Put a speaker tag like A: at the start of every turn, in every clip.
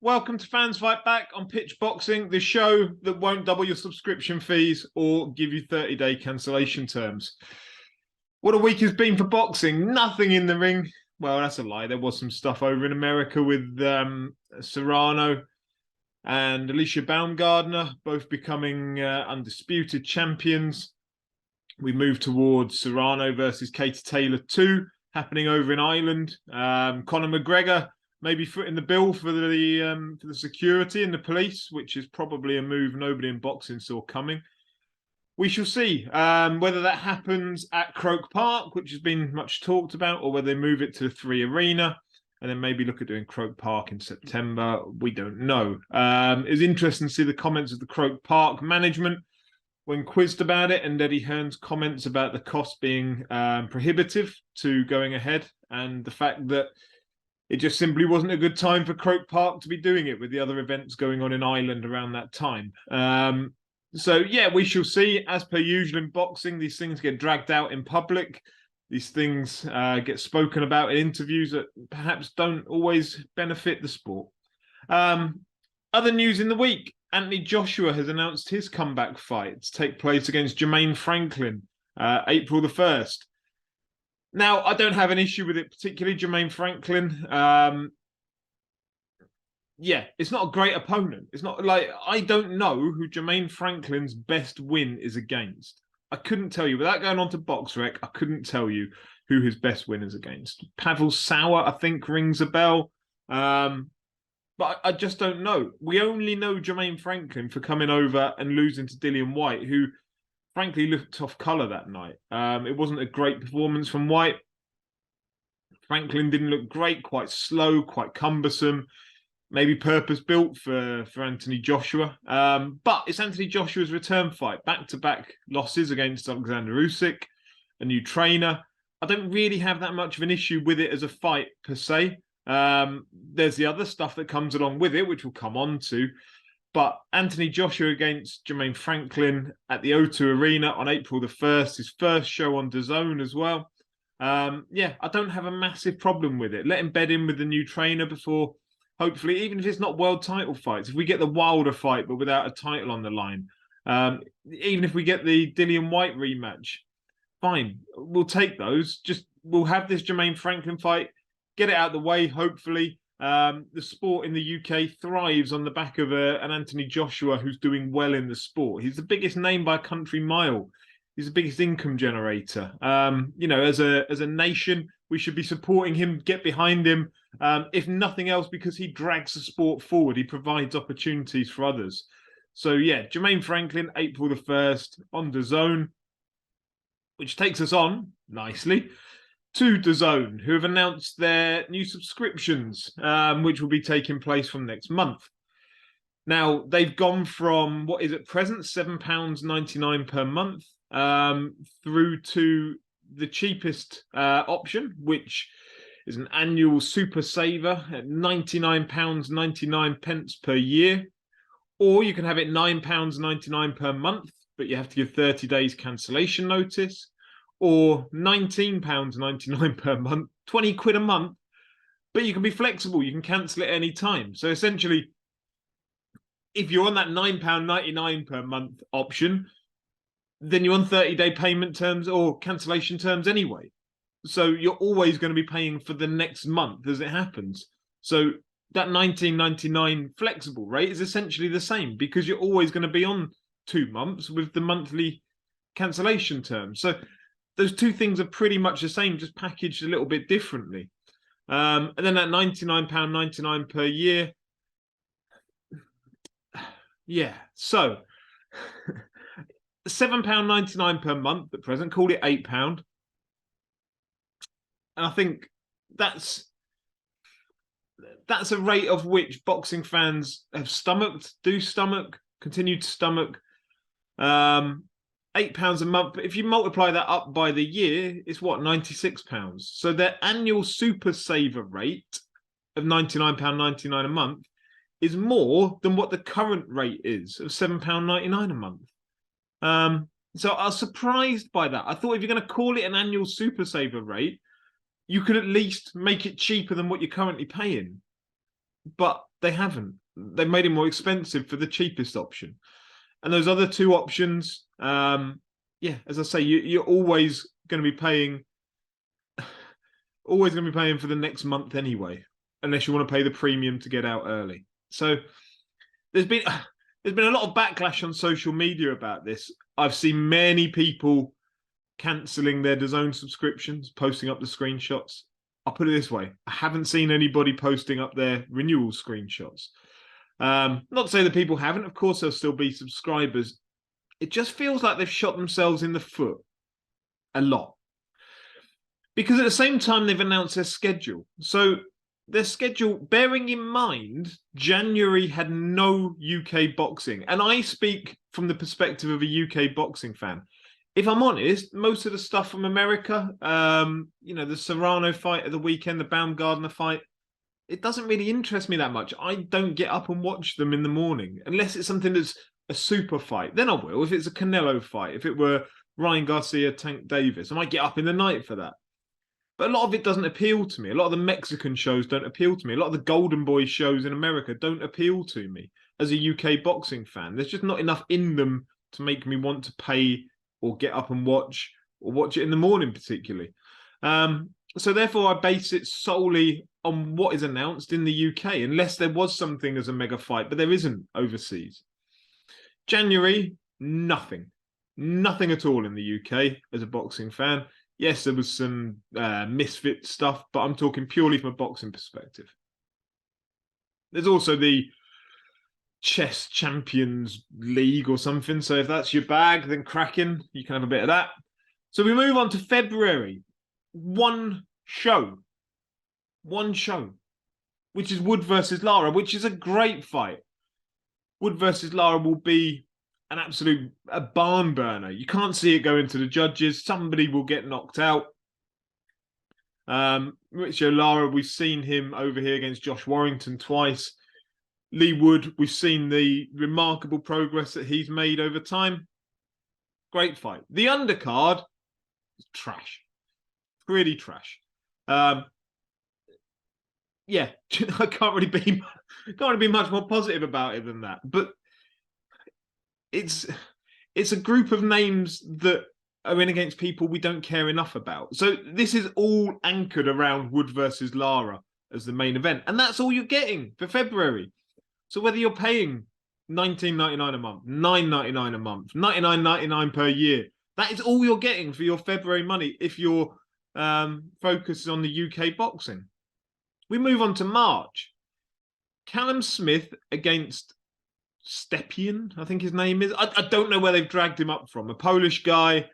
A: welcome to Fans Fight Back on PitchBoxing, the show that won't double your subscription fees or give you 30-day cancellation terms. What a week has been for boxing. Nothing in the ring. Well, that's a lie. There was some stuff over in America with Serrano and Alicia Baumgardner, both becoming undisputed champions. We move towards Serrano versus Katie Taylor 2, happening over in Ireland. Conor McGregor maybe footing the bill for the security and the police, which is probably a move nobody in boxing saw coming. We shall see whether that happens at Croke Park, which has been much talked about, or whether they move it to the 3 Arena and then maybe look at doing Croke Park in September. We don't know. It was interesting to see the comments of the Croke Park management when quizzed about it, and Eddie Hearn's comments about the cost being prohibitive to going ahead, and the fact that it just simply wasn't a good time for Croke Park to be doing it with the other events going on in Ireland around that time. So, yeah, we shall see. As per usual in boxing, these things get dragged out in public. These things get spoken about in interviews that perhaps don't always benefit the sport. Other news in the week. Anthony Joshua has announced his comeback fight to take place against Jermaine Franklin, April the 1st. Now, I don't have an issue with it, particularly Jermaine Franklin. Yeah, it's not a great opponent. It's not like, I don't know who Jermaine Franklin's best win is against. I couldn't tell you. Without going on to BoxRec, I couldn't tell you who his best win is against. Pavel Sauer, I think, rings a bell. But I just don't know. We only know Jermaine Franklin for coming over and losing to Dillian Whyte, who frankly looked off colour that night. It wasn't a great performance from Whyte. Franklin didn't look great, quite slow, quite cumbersome, maybe purpose-built for Anthony Joshua. But it's Anthony Joshua's return fight, back-to-back losses against Alexander Usyk, a new trainer. I don't really have that much of an issue with it as a fight per se. There's the other stuff that comes along with it, which we'll come on to. But Anthony Joshua against Jermaine Franklin at the O2 Arena on April the 1st, his first show on DAZN as well. Yeah, I don't have a massive problem with it. Let him bed in with the new trainer before, hopefully, even if it's not world title fights, if we get the Wilder fight but without a title on the line, even if we get the Dillian Whyte rematch, fine, we'll take those. Just we'll have this Jermaine Franklin fight, get it out of the way, hopefully. The sport in the UK thrives on the back of an Anthony Joshua who's doing well in the sport. He's the biggest name by a country mile. He's the biggest income generator. You know, as a nation, we should be supporting him, get behind him, if nothing else, because he drags the sport forward. He provides opportunities for others. So, yeah, Jermaine Franklin, April the 1st on DAZN, which takes us on, nicely, to DAZN, who have announced their new subscriptions, which will be taking place from next month. Now, they've gone from what is at present £7.99 per month through to the cheapest option, which is an annual super saver at £99.99 per year. Or you can have it £9.99 per month, but you have to give 30 days cancellation notice. Or £19.99 per month, 20 quid a month, but you can be flexible. You can cancel it any time. So essentially, if you're on that £9.99 per month option, then you're on 30-day payment terms or cancellation terms anyway. So you're always going to be paying for the next month as it happens. So that £19.99 flexible rate is essentially the same because you're always going to be on 2 months with the monthly cancellation terms. So those two things are pretty much the same, just packaged a little bit differently. And then that £99.99 per year. Yeah, so £7.99 per month at present, call it £8. And I think that's a rate of which boxing fans have stomached, continue to stomach. £8 a month, but if you multiply that up by the year, it's what, £96. So their annual super saver rate of £99.99 a month is more than what the current rate is of £7.99 a month. So I was surprised by that. I thought if you're going to call it an annual super saver rate, you could at least make it cheaper than what you're currently paying. But They haven't. They've made it more expensive for the cheapest option. And those other two options, yeah, as I say, you're always going to be paying for the next month anyway, unless you want to pay the premium to get out early. So there's been a lot of backlash on social media about this. I've seen many people cancelling their DAZN subscriptions, posting up the screenshots. I'll put it this way: I haven't seen anybody posting up their renewal screenshots. Not to say that people haven't. Of course, there'll still be subscribers. It just feels like they've shot themselves in the foot a lot. Because at the same time, they've announced their schedule. So their schedule, bearing in mind, January had no UK boxing. And I speak from the perspective of a UK boxing fan. If I'm honest, most of the stuff from America, the Serrano fight at the weekend, the Baumgardner fight, it doesn't really interest me that much. I don't get up and watch them in the morning, unless it's something that's a super fight. Then I will. If it's a Canelo fight, if it were Ryan Garcia, Tank Davis, I might get up in the night for that. But a lot of it doesn't appeal to me. A lot of the Mexican shows don't appeal to me. A lot of the Golden Boy shows in America don't appeal to me as a UK boxing fan. There's just not enough in them to make me want to pay or get up and watch, or watch it in the morning particularly. So therefore, I base it solely on what is announced in the UK, unless there was something as a mega fight, but there isn't overseas. January, nothing. Nothing at all in the UK as a boxing fan. Yes, there was some misfit stuff, but I'm talking purely from a boxing perspective. There's also the Chess Champions League or something. So if that's your bag, then cracking, you can have a bit of that. So we move on to February. One show, which is Wood versus Lara, which is a great fight. Wood versus Lara will be an absolute barn burner. You can't see it going to the judges. Somebody will get knocked out. Mauricio Lara, we've seen him over here against Josh Warrington twice. Lee Wood, we've seen the remarkable progress that he's made over time. Great fight. The undercard is trash. Really trash. Yeah, I can't really be much more positive about it than that. But it's a group of names that are in against people we don't care enough about. So this is all anchored around Wood versus Lara as the main event. And that's all you're getting for February. So whether you're paying $19.99 a month, $9.99 a month, $99.99 per year, that is all you're getting for your February money if you're focused on the UK boxing. We move on to March. Callum Smith against Stepien, I think his name is. I don't know where they've dragged him up from. A Polish guy.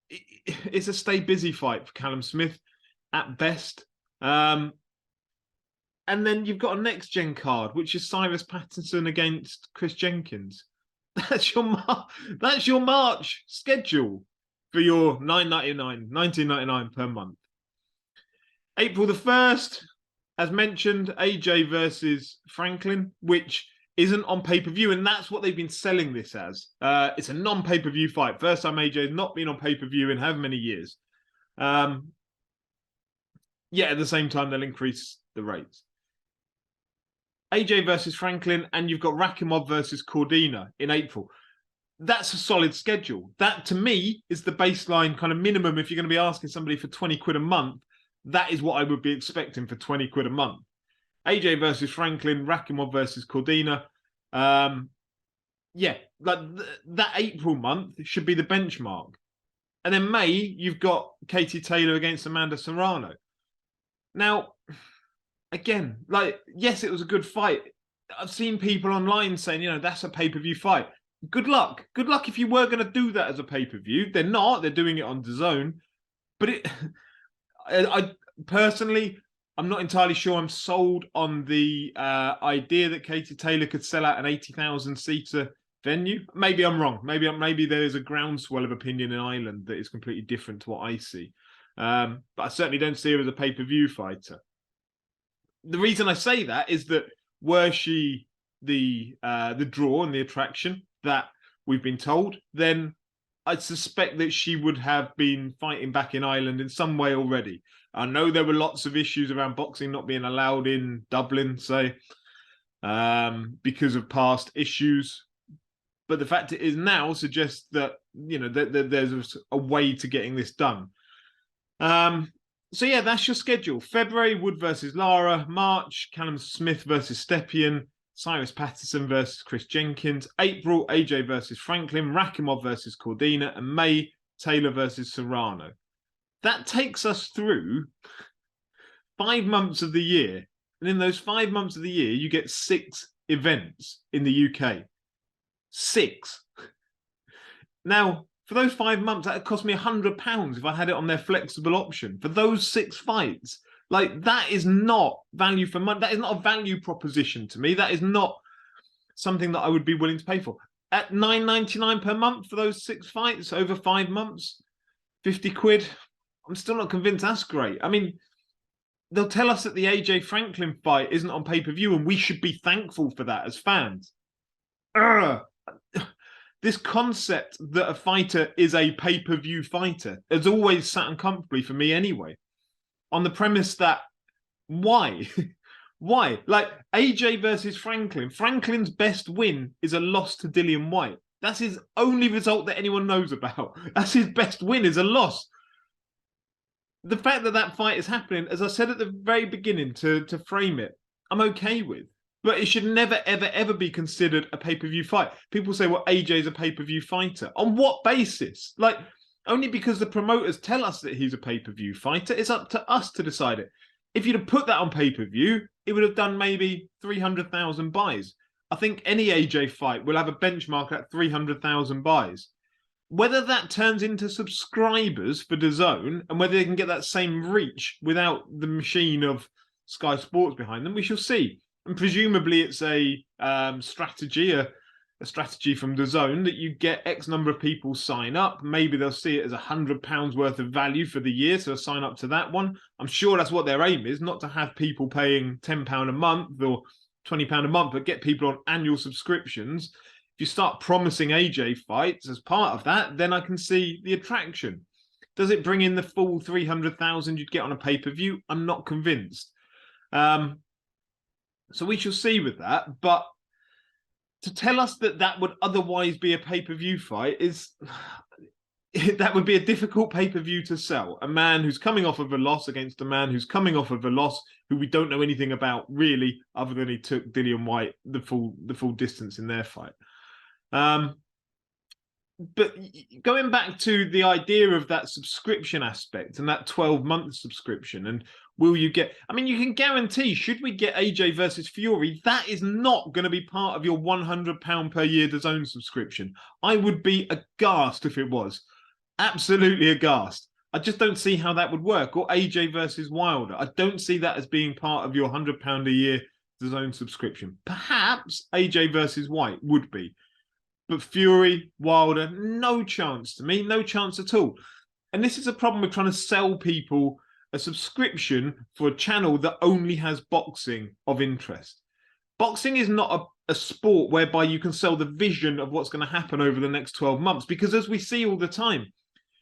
A: It's a stay busy fight for Callum Smith at best. And then you've got a next gen card, which is Cyrus Patterson against Chris Jenkins. That's your March schedule for your $19.99 per month. April the 1st, as mentioned, AJ versus Franklin, which isn't on pay-per-view, and that's what they've been selling this as. It's a non-pay-per-view fight. First time AJ has not been on pay-per-view in however many years. At the same time, they'll increase the rates. AJ versus Franklin, and you've got Rakimov versus Cordina in April. That's a solid schedule. That, to me, is the baseline kind of minimum. If you're going to be asking somebody for 20 quid a month, that is what I would be expecting for 20 quid a month. AJ versus Franklin, Rakimov versus Cordina. That April month should be the benchmark. And then May, you've got Katie Taylor against Amanda Serrano. Now, again, yes, it was a good fight. I've seen people online saying, that's a pay-per-view fight. Good luck. Good luck if you were going to do that as a pay-per-view. They're not. They're doing it on DAZN. But I personally, I'm not entirely sure I'm sold on the idea that Katie Taylor could sell out an 80,000-seater venue. Maybe I'm wrong. Maybe there is a groundswell of opinion in Ireland that is completely different to what I see. But I certainly don't see her as a pay-per-view fighter. The reason I say that is that were she the draw and the attraction that we've been told, then I suspect that she would have been fighting back in Ireland in some way already. I know there were lots of issues around boxing not being allowed in Dublin, say, because of past issues. But the fact it is now suggests that, you know, that there's a way to getting this done. So yeah, that's your schedule. February, Wood versus Lara. March, Callum Smith versus Stepien. Cyrus Patterson versus Chris Jenkins. April, AJ versus Franklin. Rakimov versus Cordina. And May, Taylor versus Serrano. That takes us through 5 months of the year. And in those 5 months of the year, you get 6 events in the UK. 6. Now, for those 5 months, that would cost me £100 if I had it on their flexible option. For those 6 fights, like, that is not value for money. That is not a value proposition to me. That is not something that I would be willing to pay for. At £9.99 per month for those 6 fights over 5 months, 50 quid, I'm still not convinced that's great. I mean, they'll tell us that the AJ Franklin fight isn't on pay-per-view, and we should be thankful for that as fans. This concept that a fighter is a pay-per-view fighter has always sat uncomfortably for me anyway. On the premise that, why? Why? Like, AJ versus Franklin. Franklin's best win is a loss to Dillian Whyte. That's his only result that anyone knows about. That's his best win, is a loss. The fact that that fight is happening, as I said at the very beginning, to frame it, I'm okay with. But it should never, ever, ever be considered a pay-per-view fight. People say, well, AJ's a pay-per-view fighter. On what basis? Like, only because the promoters tell us that he's a pay-per-view fighter. It's up to us to decide it. If you'd have put that on pay-per-view, it would have done maybe 300,000 buys. I think any AJ fight will have a benchmark at 300,000 buys. Whether that turns into subscribers for DAZN and whether they can get that same reach without the machine of Sky Sports behind them, we shall see. And presumably it's a strategy, a strategy from DAZN that you get X number of people sign up. Maybe they'll see it as £100 worth of value for the year, so sign up to that one. I'm sure that's what their aim is, not to have people paying £10 a month or £20 a month, but get people on annual subscriptions. If you start promising AJ fights as part of that, then I can see the attraction. Does it bring in the full 300,000 you'd get on a pay-per-view? I'm not convinced. So we shall see with that. But to tell us that that would otherwise be a pay-per-view fight is... that would be a difficult pay-per-view to sell. A man who's coming off of a loss against a man who's coming off of a loss who we don't know anything about really, other than he took Dillian Whyte the full distance in their fight. But going back to the idea of that subscription aspect and that 12-month subscription, and will you get... I mean, you can guarantee, should we get AJ versus Fury, that is not going to be part of your £100 per year DAZN subscription. I would be aghast if it was. Absolutely aghast. I just don't see how that would work. Or AJ versus Wilder. I don't see that as being part of your £100 a year DAZN subscription. Perhaps AJ versus White would be. But Fury, Wilder, no chance to me. No chance at all. And this is a problem with trying to sell people a subscription for a channel that only has boxing of interest. Boxing is not a sport whereby you can sell the vision of what's going to happen over the next 12 months. Because as we see all the time,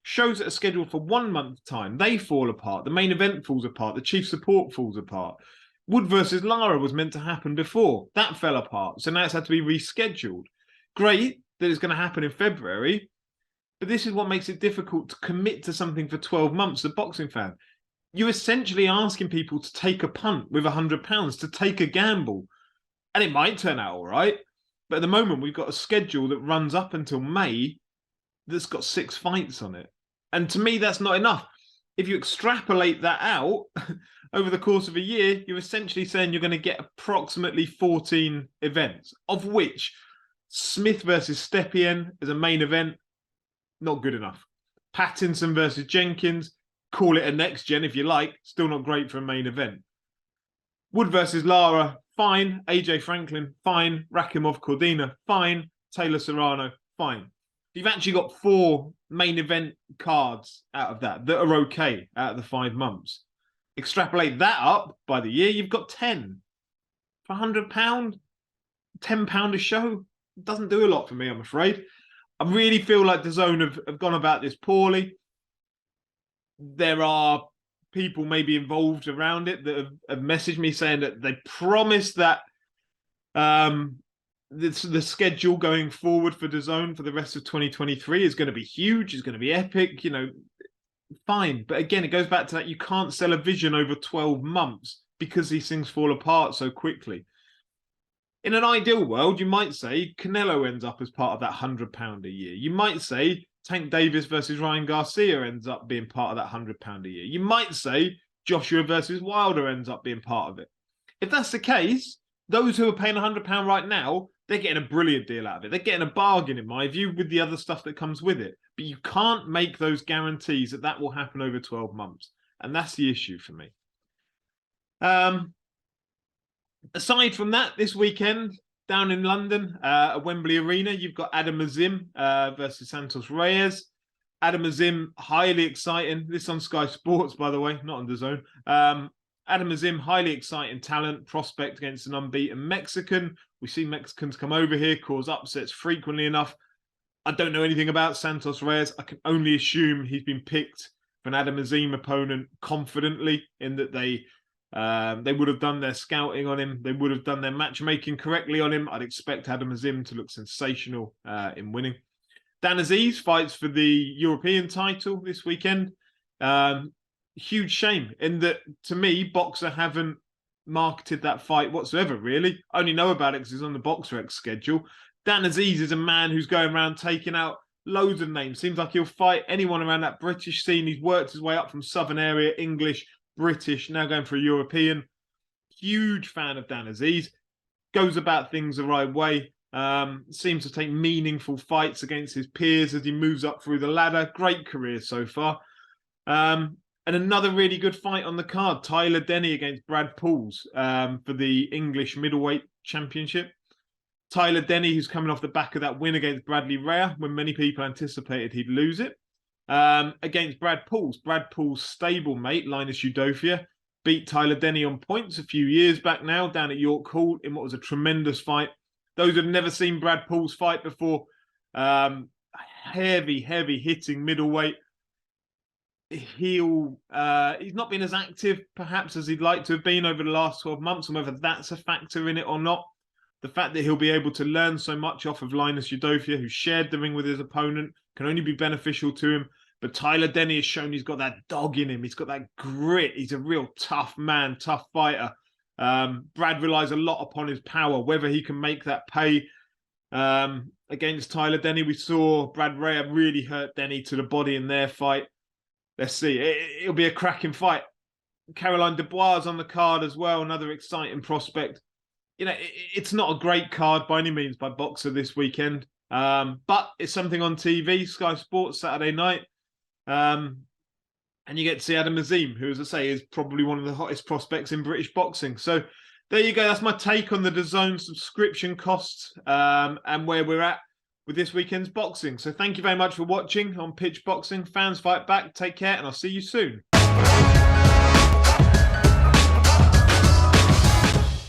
A: shows that are scheduled for 1 month time, they fall apart. The main event falls apart. The chief support falls apart. Wood versus Lara was meant to happen before. That fell apart. So now it's had to be rescheduled. Great that it's going to happen in February, but this is what makes it difficult to commit to something for 12 months as a boxing fan. You're essentially asking people to take a punt with £100, to take a gamble. And it might turn out all right, but at the moment we've got a schedule that runs up until May that's got 6 fights on it. And to me, that's not enough. If you extrapolate that out over the course of a year, you're essentially saying you're going to get approximately 14 events, of which Smith versus Stepien as a main event, not good enough. Pattinson versus Jenkins, call it a next gen if you like, still not great for a main event. Wood versus Lara, fine. AJ Franklin, fine. Rakimov Cordina, fine. Taylor Serrano, fine. You've actually got 4 main event cards out of that are okay out of the 5 months. Extrapolate that up by the year, you've got 10. For £100, £10 a show, doesn't do a lot for me, I'm afraid. I really feel like DAZN have gone about this poorly. There are people maybe involved around it that have messaged me saying that they promised that the schedule going forward for DAZN for the rest of 2023 is going to be huge, is going to be epic, you know, fine. But again, it goes back to that you can't sell a vision over 12 months because these things fall apart so quickly. In an ideal world, you might say Canelo ends up as part of that £100 a year. You might say Tank Davis versus Ryan Garcia ends up being part of that £100 a year. You might say Joshua versus Wilder ends up being part of it. If that's the case, those who are paying £100 right now, they're getting a brilliant deal out of it. They're getting a bargain, in my view, with the other stuff that comes with it. But you can't make those guarantees that that will happen over 12 months. And that's the issue for me. Aside from that, this weekend down in London at Wembley Arena, you've got Adam Azim versus Santos Reyes. Adam Azim, highly exciting. This on Sky Sports, by the way, not on DAZN. Adam Azim, highly exciting talent, prospect against an unbeaten Mexican. We see Mexicans come over here, cause upsets frequently enough. I don't know anything about Santos Reyes. I can only assume he's been picked for an Adam Azim opponent confidently, in that they would have done their scouting on him. They would have done their matchmaking correctly on him. I'd expect Adam Azim to look sensational in winning. Dan Aziz fights for the European title this weekend. Huge shame in that, to me, Boxer haven't marketed that fight whatsoever, really. I only know about it because it's on the BoxRec schedule. Dan Aziz is a man who's going around taking out loads of names. Seems like he'll fight anyone around that British scene. He's worked his way up from Southern area, English, British, now going for a European. Huge fan of Dan Aziz. Goes about things the right way. Seems to take meaningful fights against his peers as he moves up through the ladder. Great career so far. And another really good fight on the card, Tyler Denny against Brad Pauls for the English middleweight championship. Tyler Denny, who's coming off the back of that win against Bradley Rea, when many people anticipated he'd lose it, against Brad Pauls. Brad Pauls' stablemate, Linus Udofia, beat Tyler Denny on points a few years back now down at York Hall in what was a tremendous fight. Those who've never seen Brad Pauls fight before, heavy hitting middleweight. He's not been as active perhaps as he'd like to have been over the last 12 months, and whether that's a factor in it or not. The fact that he'll be able to learn so much off of Linus Udofia, who shared the ring with his opponent, can only be beneficial to him. But Tyler Denny has shown he's got that dog in him. He's got that grit. He's a real tough man, tough fighter. Brad relies a lot upon his power, whether he can make that pay. Against Tyler Denny, we saw Brad Rea really hurt Denny to the body in their fight. Let's see. It'll be a cracking fight. Caroline Dubois on the card as well, another exciting prospect. You know, it's not a great card by any means by Boxer this weekend, but it's something on TV, Sky Sports, Saturday night. And you get to see Adam Azim, who, as I say, is probably one of the hottest prospects in British boxing. So there you go. That's my take on the DAZN subscription costs and where we're at with this weekend's boxing. So thank you very much for watching on PitchBoxing. Fans fight back. Take care, and I'll see you soon.